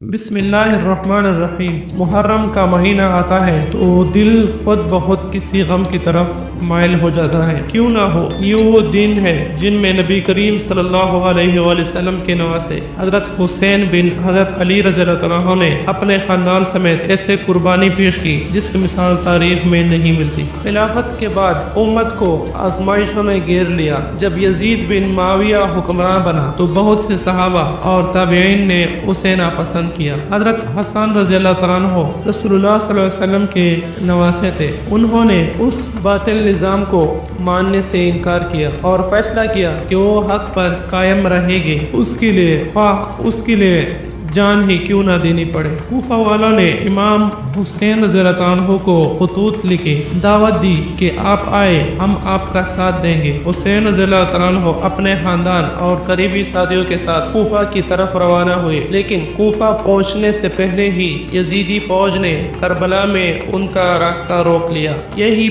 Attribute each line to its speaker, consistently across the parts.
Speaker 1: بسم اللہ الرحمن الرحیم۔ محرم کا مہینہ آتا ہے تو دل خود بخود کسی غم کی طرف مائل ہو جاتا ہے۔ کیوں نہ ہو، یہ وہ دن ہے جن میں نبی کریم صلی اللہ علیہ وآلہ وسلم کے نواسے حضرت حسین بن حضرت علی رضی اللہ عنہ نے اپنے خاندان سمیت ایسے قربانی پیش کی جس کی مثال تاریخ میں نہیں ملتی۔ خلافت کے بعد امت کو آزمائشوں نے گھیر لیا۔ جب یزید بن معاویہ حکمران بنا تو بہت سے صحابہ اور تابعین نے اسے ناپسند کیا۔ حضرت حسن رضی اللہ عنہ رسول اللہ صلی اللہ علیہ وسلم کے نواسے تھے۔ انہوں نے اس باطل نظام کو ماننے سے انکار کیا اور فیصلہ کیا کہ وہ حق پر قائم رہے گے، اس کے لیے جان ہی کیوں نہ دینی پڑے۔ کوفہ والوں نے امام حسین رضی اللہ عنہ کو خطوط لکھے، دعوت دی کہ آپ آئے، ہم آپ کا ساتھ دیں گے۔ حسین رضی اللہ عنہ اپنے خاندان اور قریبی ساتھیوں کے ساتھ کوفہ کی طرف روانہ ہوئے، لیکن کوفہ پہنچنے سے پہلے ہی یزیدی فوج نے کربلا میں ان کا راستہ روک لیا۔ یہی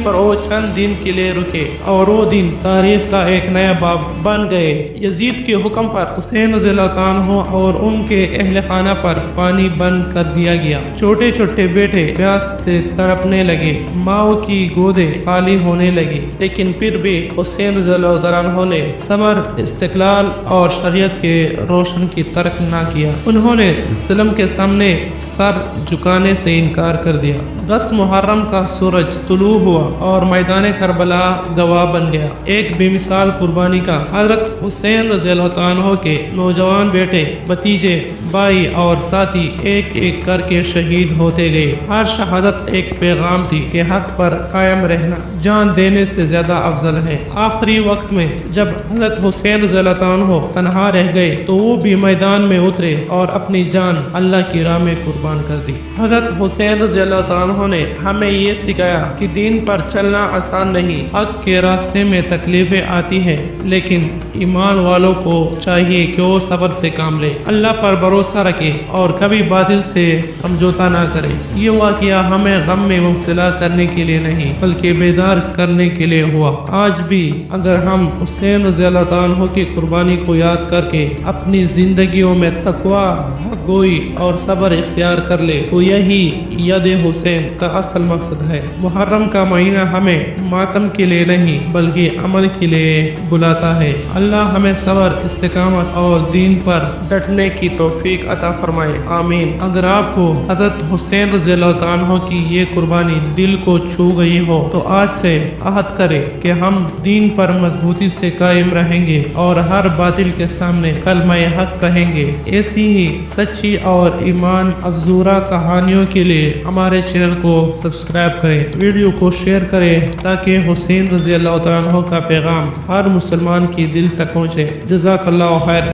Speaker 1: پر وہ چند دن کے لیے رکے اور وہ دن تاریخ کا ایک نیا باب بن گئے۔ یزید کے حکم پر حسین رضی اللہ عنہ اور ان کے اہل خانہ پر پانی بند کر دیا گیا۔ چھوٹے چھوٹے بیٹے پیاس سے تڑپنے لگے، ماؤں کی گودیں خالی ہونے لگی، لیکن پھر بھی حسین رضی اللہ عنہ نے صبر، استقلال اور شریعت کے روشن کی ترک نہ کیا۔ انہوں نے ظلم کے سامنے سر جھکانے سے انکار کر دیا۔ 10 محرم کا سورج طلوع ہوا اور میدان کربلا گواہ بن گیا ایک بے مثال قربانی کا۔ حضرت حسین رضی اللہ عنہ کے نوجوان بیٹے، بھتیجے، بھائی اور ساتھی ایک ایک کر کے شہید ہوتے گئے۔ ہر شہادت ایک پیغام تھی کہ حق پر قائم رہنا جان دینے سے زیادہ افضل ہے۔ آخری وقت میں جب حضرت حسین رضی اللہ عنہ تنہا رہ گئے تو وہ بھی میدان میں اترے اور اپنی جان اللہ کی راہ میں قربان کر دی۔ حضرت حسین رضی اللہ عنہ نے ہمیں یہ سکھایا کہ دین پر چلنا آسان نہیں، حق کے راستے میں تکلیفیں آتی ہیں، لیکن ایمان والوں کو چاہیے کہ وہ صبر سے کام لے، اللہ پر بھروسہ رکھے اور کبھی باطل سے سمجھوتا نہ کرے۔ یہ واقعہ ہمیں غم میں مبتلا کرنے کے لیے نہیں بلکہ بیدار کرنے کے لیے ہوا۔ آج بھی اگر ہم حسین رضی اللہ عنہ کی قربانی کو یاد کر کے اپنی زندگیوں میں تقوی، حق گوئی اور صبر اختیار کر لے تو یہی ید حسین کا اصل مقصد ہے۔ محرم کا مہینہ ہمیں ماتم کے لیے نہیں بلکہ عمل کے لیے بلاتا ہے۔ اللہ ہمیں صبر، استقامت اور دین پر ڈٹنے کی توفیق عطا فرمائے، آمین۔ اگر آپ کو حضرت حسین رضی اللہ عنہ کی یہ قربانی دل کو چھو گئی ہو تو آج سے عہد کرے کہ ہم دین پر مضبوطی سے قائم رہیں گے اور ہر باطل کے سامنے کلمہ حق کہیں گے۔ ایسی ہی سچی اور ایمان افزورہ کہانیوں کے لیے ہمارے چینل کو سبسکرائب کریں، ویڈیو کو شیئر کریں تاکہ حسین رضی اللہ عنہ کا پیغام ہر مسلمان کی دل تک پہنچے۔ جزاک اللہ خیر۔